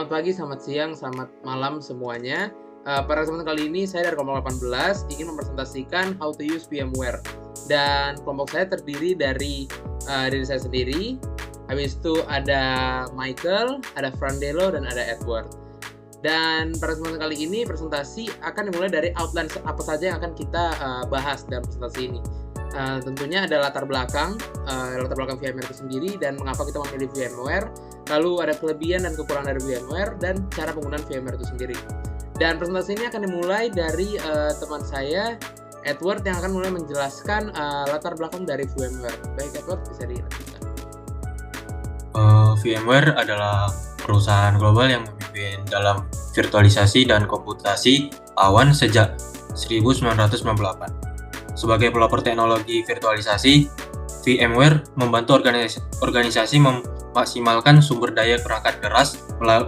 Selamat pagi, selamat siang, selamat malam semuanya. Pada kesempatan kali ini saya dari kelompok 18 ingin mempresentasikan how to use VMware. Dan kelompok saya terdiri dari diri saya sendiri. Habis itu ada Michael, ada Frandelo, dan ada Edward. Dan pada kesempatan kali ini presentasi akan dimulai dari outline apa saja yang akan kita bahas dalam presentasi ini. Tentunya ada latar belakang VMware itu sendiri dan mengapa kita memilih VMware, lalu ada kelebihan dan kekurangan dari VMware dan cara penggunaan VMware itu sendiri. Dan presentasi ini akan dimulai dari teman saya Edward yang akan mulai menjelaskan latar belakang dari VMware. Baik Edward, bisa dilanjutkan. VMware adalah perusahaan global yang memimpin dalam virtualisasi dan komputasi awan sejak 1998. Sebagai pelopor teknologi virtualisasi, VMware membantu organisasi memaksimalkan sumber daya perangkat keras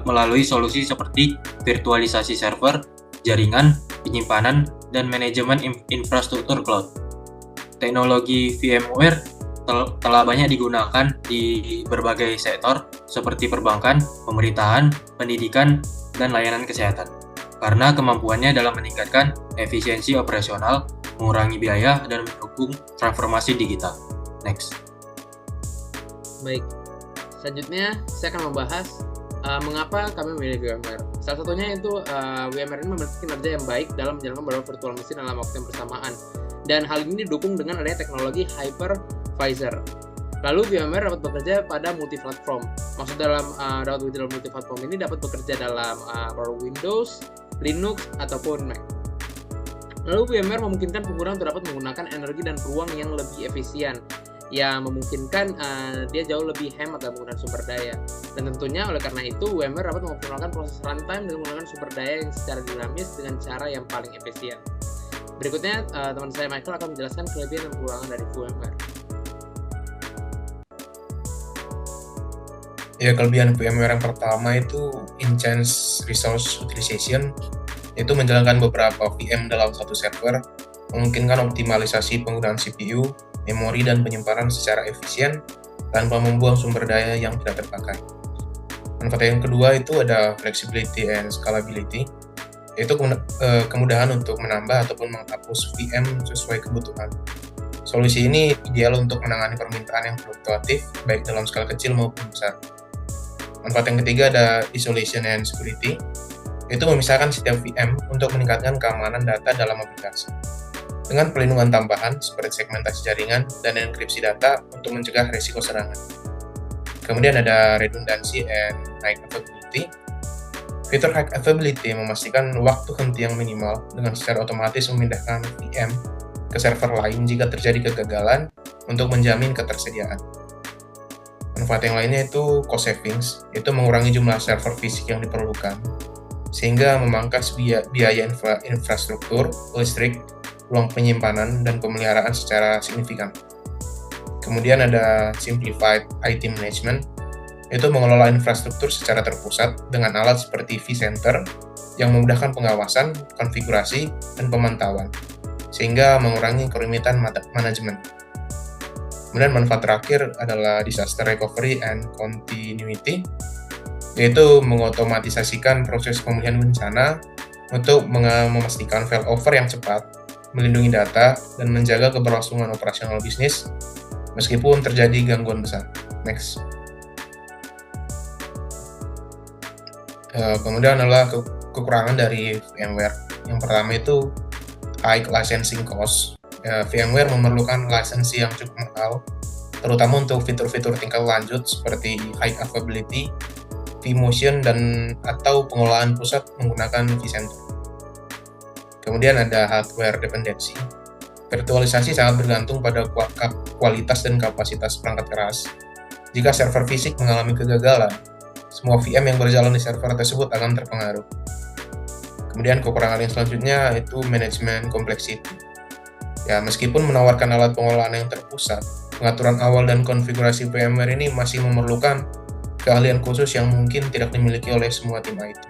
melalui solusi seperti virtualisasi server, jaringan, penyimpanan, dan manajemen infrastruktur cloud. Teknologi VMware telah banyak digunakan di berbagai sektor seperti perbankan, pemerintahan, pendidikan, dan layanan kesehatan. Karena kemampuannya dalam meningkatkan efisiensi operasional, mengurangi biaya, dan mendukung transformasi digital. Next. Baik, selanjutnya saya akan membahas mengapa kami memilih VMware. Salah satunya itu VMware ini memiliki kinerja yang baik dalam menjalankan beberapa virtual machine dalam waktu yang bersamaan. Dan hal ini didukung dengan adanya teknologi hypervisor. Lalu VMware dapat bekerja pada multi-platform. Maksud dalam multi-platform ini dapat bekerja dalam Windows, Linux, ataupun Mac. Lalu VMware memungkinkan pengguna untuk dapat menggunakan energi dan ruang yang lebih efisien, yang memungkinkan dia jauh lebih hemat dalam menggunakan sumber daya. Dan tentunya oleh karena itu VMware dapat mengoptimalkan proses runtime dengan menggunakan sumber daya yang secara dinamis dengan cara yang paling efisien. Berikutnya teman saya Michael akan menjelaskan kelebihan dan kekurangan dari VMware. Ya, kelebihan VMware yang pertama itu Enhanced Resource Utilization, yaitu menjalankan beberapa VM dalam satu server, memungkinkan optimalisasi penggunaan CPU, memori, dan penyimpanan secara efisien tanpa membuang sumber daya yang tidak terpakai. Manfaat yang kedua itu ada Flexibility and Scalability, yaitu kemudahan untuk menambah ataupun menghapus VM sesuai kebutuhan. Solusi ini ideal untuk menangani permintaan yang fluktuatif, baik dalam skala kecil maupun besar. Manfaat yang ketiga ada Isolation and Security, yaitu memisahkan setiap VM untuk meningkatkan keamanan data dalam aplikasi. Dengan pelindungan tambahan seperti segmentasi jaringan dan enkripsi data untuk mencegah risiko serangan. Kemudian ada Redundancy and High Availability. Fitur High Availability memastikan waktu henti yang minimal dengan secara otomatis memindahkan VM ke server lain jika terjadi kegagalan untuk menjamin ketersediaan. Manfaat yang lainnya itu cost savings, yaitu mengurangi jumlah server fisik yang diperlukan, sehingga memangkas biaya infrastruktur, listrik, ruang penyimpanan, dan pemeliharaan secara signifikan. Kemudian ada Simplified IT Management, yaitu mengelola infrastruktur secara terpusat dengan alat seperti vCenter yang memudahkan pengawasan, konfigurasi, dan pemantauan, sehingga mengurangi kerumitan manajemen. Kemudian manfaat terakhir adalah Disaster Recovery and Continuity, yaitu mengotomatisasikan proses pemulihan bencana untuk memastikan failover yang cepat, melindungi data, dan menjaga keberlangsungan operasional bisnis meskipun terjadi gangguan besar. Next. Kemudian adalah kekurangan dari VMware. Yang pertama itu high licensing cost. VMware memerlukan lisensi yang cukup mahal, terutama untuk fitur-fitur tingkat lanjut seperti high availability, vMotion, dan atau pengelolaan pusat menggunakan vCenter. Kemudian ada hardware dependency. Virtualisasi sangat bergantung pada kualitas dan kapasitas perangkat keras. Jika server fisik mengalami kegagalan, semua VM yang berjalan di server tersebut akan terpengaruh. Kemudian kekurangan yang selanjutnya itu manajemen complexity. Ya, meskipun menawarkan alat pengelolaan yang terpusat, pengaturan awal dan konfigurasi VMware ini masih memerlukan keahlian khusus yang mungkin tidak dimiliki oleh semua tim IT.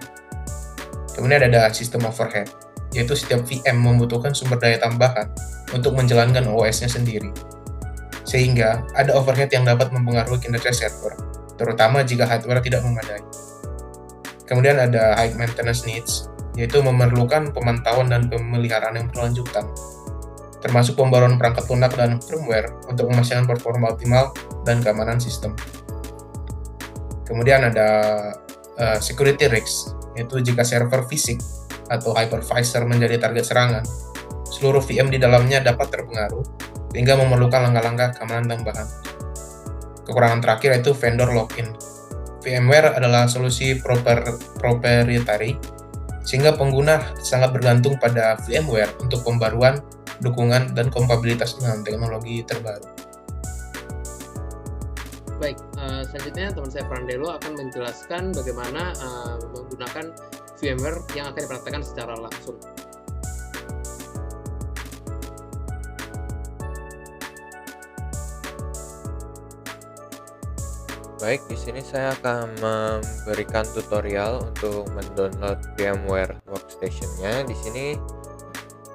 Kemudian ada sistem overhead, yaitu setiap VM membutuhkan sumber daya tambahan untuk menjalankan OS-nya sendiri. Sehingga ada overhead yang dapat mempengaruhi kinerja server, terutama jika hardware tidak memadai. Kemudian ada high maintenance needs, yaitu memerlukan pemantauan dan pemeliharaan yang berkelanjutan, termasuk pembaruan perangkat lunak dan firmware untuk memastikan performa optimal dan keamanan sistem. Kemudian ada security risks, yaitu jika server fisik atau hypervisor menjadi target serangan, seluruh VM di dalamnya dapat terpengaruh sehingga memerlukan langkah-langkah keamanan tambahan. Kekurangan terakhir yaitu vendor lock-in. VMware adalah solusi proprietary, sehingga pengguna sangat bergantung pada VMware untuk pembaruan, dukungan, dan kompatibilitas dengan teknologi terbaru. Baik, selanjutnya teman saya Prandelo akan menjelaskan bagaimana menggunakan VMware yang akan dipraktekkan secara langsung. Baik, di sini saya akan memberikan tutorial untuk mendownload VMware Workstation-nya. Di sini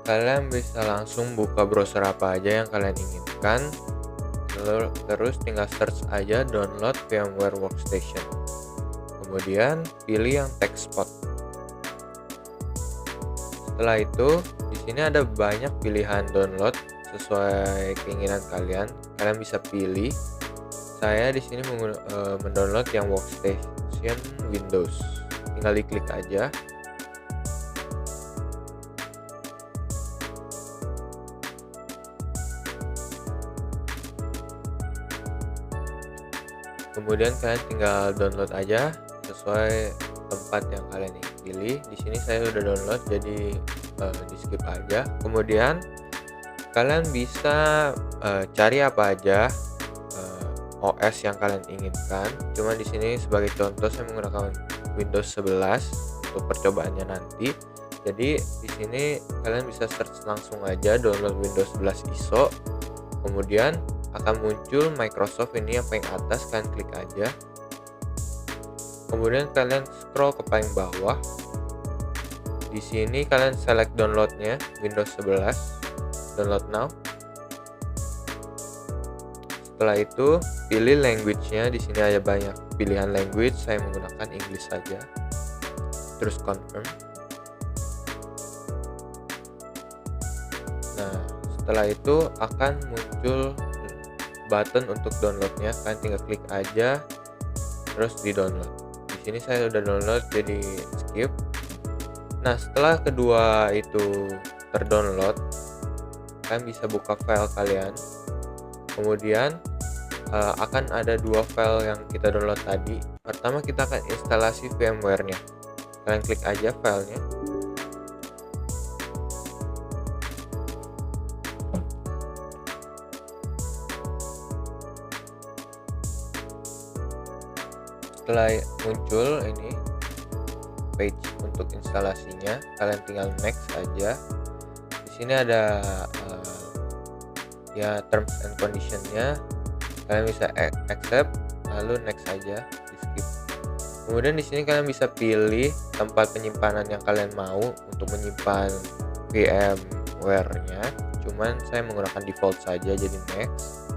kalian bisa langsung buka browser apa aja yang kalian inginkan. Terus tinggal search aja download VMware Workstation. Kemudian pilih yang text spot. Setelah itu, di sini ada banyak pilihan download sesuai keinginan kalian. Kalian bisa pilih. Saya di sini mendownload yang Workstation Windows. Tinggal diklik aja. Kemudian kalian tinggal download aja sesuai tempat yang kalian pilih. Di sini saya udah download, jadi di skip aja. Kemudian kalian bisa cari apa aja OS yang kalian inginkan. Cuma di sini sebagai contoh saya menggunakan Windows 11 untuk percobaannya nanti. Jadi di sini kalian bisa search langsung aja download Windows 11 ISO. Kemudian akan muncul Microsoft ini yang paling atas, kalian klik aja. Kemudian kalian scroll ke paling bawah. Di sini kalian select downloadnya Windows 11, download now. Setelah itu pilih language-nya. Di sini ada banyak pilihan language. Saya menggunakan English saja. Terus confirm. Nah, setelah itu akan muncul button untuk downloadnya. Kalian tinggal klik aja, terus di download. Di sini saya udah download, jadi skip. Nah, setelah kedua itu terdownload, kalian bisa buka file kalian. Kemudian akan ada dua file yang kita download tadi. Pertama kita akan instalasi VMware-nya. Kalian klik aja filenya. Setelah muncul ini page untuk instalasinya, kalian tinggal next aja. Di sini ada ya terms and condition-nya. Kalian bisa accept, lalu next aja, di skip. Kemudian di sini kalian bisa pilih tempat penyimpanan yang kalian mau untuk menyimpan VMware-nya. Cuman saya menggunakan default saja, jadi next.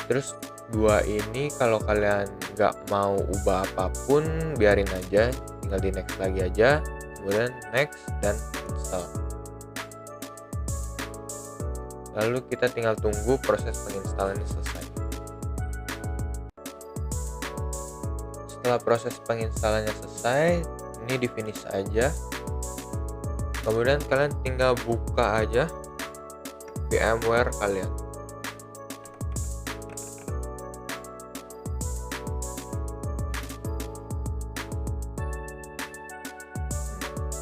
Terus dua ini kalau kalian nggak mau ubah apapun, biarin aja, tinggal di next lagi aja. Kemudian next dan install. Lalu kita tinggal tunggu proses penginstalannya selesai. Setelah proses penginstalannya selesai, ini di finish aja. Kemudian kalian tinggal buka aja VMware kalian.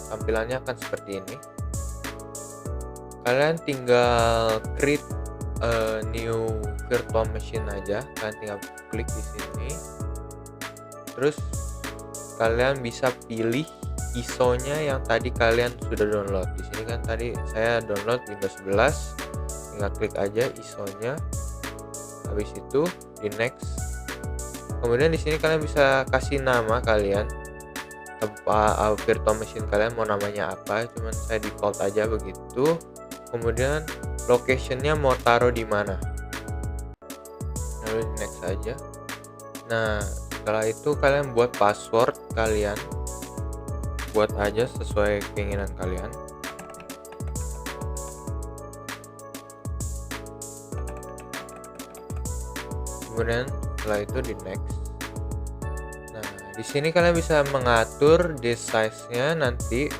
Tampilannya akan seperti ini. Kalian tinggal create a new virtual machine aja. Kalian tinggal klik di sini. Terus kalian bisa pilih ISO-nya yang tadi kalian sudah download. Di sini kan tadi saya download Windows 11. Tinggal klik aja ISO-nya. Habis itu di next. Kemudian di sini kalian bisa kasih nama kalian. Tempat virtual machine kalian mau namanya apa, cuman saya default aja begitu. Kemudian location-nya mau taruh di mana, lalu di next aja. Nah, setelah itu kalian buat password kalian. buat aja sesuai keinginan kalian. Kemudian setelah itu di next. Nah, di sini kalian bisa mengatur disk size-nya nanti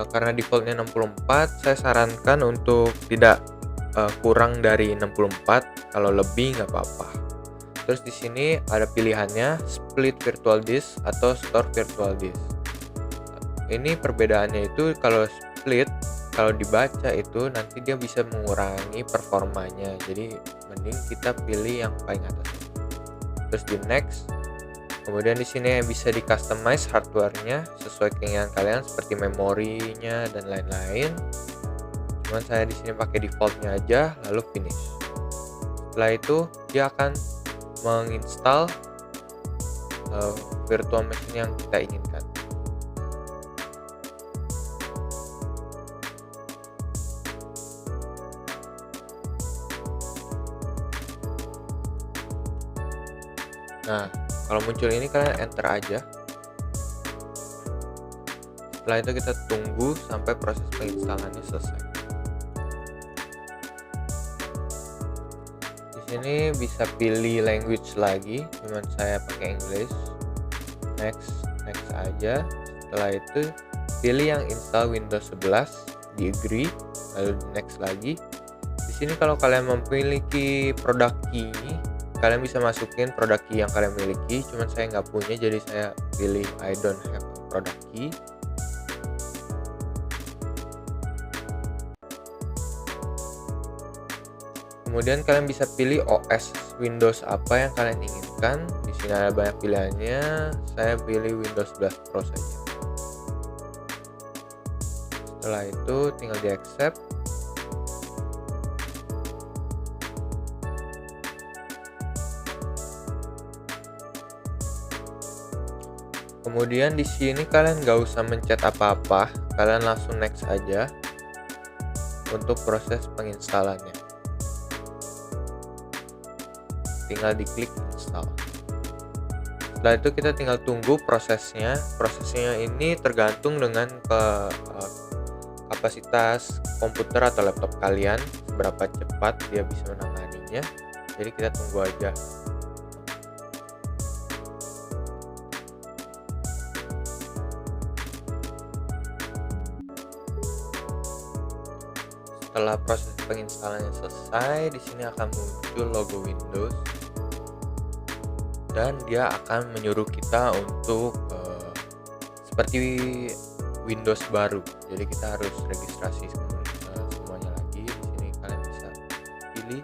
karena defaultnya 64, saya sarankan untuk tidak kurang dari 64, kalau lebih nggak apa-apa. Terus di sini ada pilihannya split virtual disk atau store virtual disk. Ini perbedaannya itu kalau split, kalau dibaca itu nanti dia bisa mengurangi performanya. Jadi mending kita pilih yang paling atas. Terus di next. Kemudian di sini bisa di customize hardware-nya sesuai keinginan kalian seperti memorinya dan lain-lain. Cuman saya di sini pakai defaultnya aja, lalu finish. Setelah itu dia akan menginstal virtual machine yang kita inginkan. Nah, kalau muncul ini kalian enter aja. Setelah itu kita tunggu sampai proses penginstalannya selesai. Di sini bisa pilih language lagi, cuman saya pakai English. Next aja. Setelah itu pilih yang install Windows 11, di agree, lalu di next lagi. Di sini kalau kalian memiliki product key, kalian bisa masukin product key yang kalian miliki, cuman saya nggak punya, jadi saya pilih I don't have a product key. Kemudian kalian bisa pilih OS Windows apa yang kalian inginkan. Di sini ada banyak pilihannya, saya pilih Windows 11 Pro saja. Setelah itu tinggal di accept. Kemudian di sini kalian nggak usah mencet apa-apa, kalian langsung next aja untuk proses penginstalannya. Tinggal diklik install. Setelah itu kita tinggal tunggu prosesnya. Prosesnya ini tergantung dengan kapasitas komputer atau laptop kalian, seberapa cepat dia bisa menanganinya. Jadi kita tunggu aja. Setelah proses penginstalannya selesai, di sini akan muncul logo Windows dan dia akan menyuruh kita untuk seperti Windows baru. Jadi kita harus registrasi semuanya lagi. Di sini kalian bisa pilih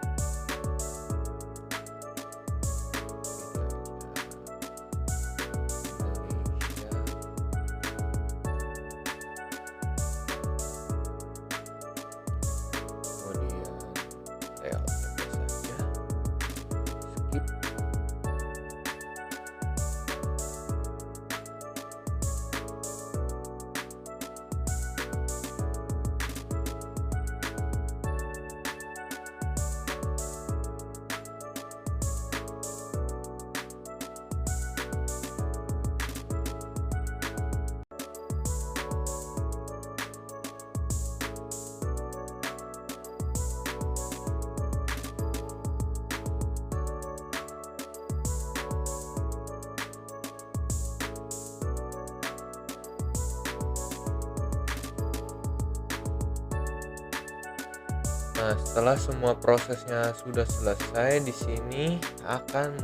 Nah, setelah semua prosesnya sudah selesai, di sini akan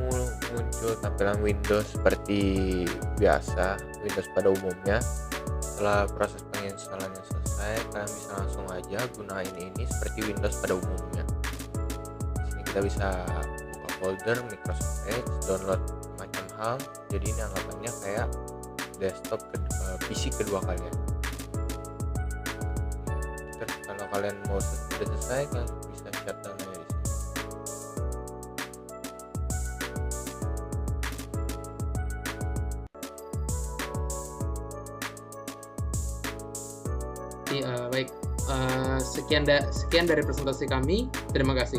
muncul tampilan Windows seperti biasa, Windows pada umumnya. Setelah proses penginstalannya selesai, kalian bisa langsung aja gunain ini seperti Windows pada umumnya. Di sini kita bisa buka folder Microsoft Edge, download macam hal. Jadi ini anggapannya kayak desktop PC kedua kalian. Kalau kalian mau sudah selesai, kalian bisa shutdown aja di sini. Baik, sekian dari presentasi kami. Terima kasih.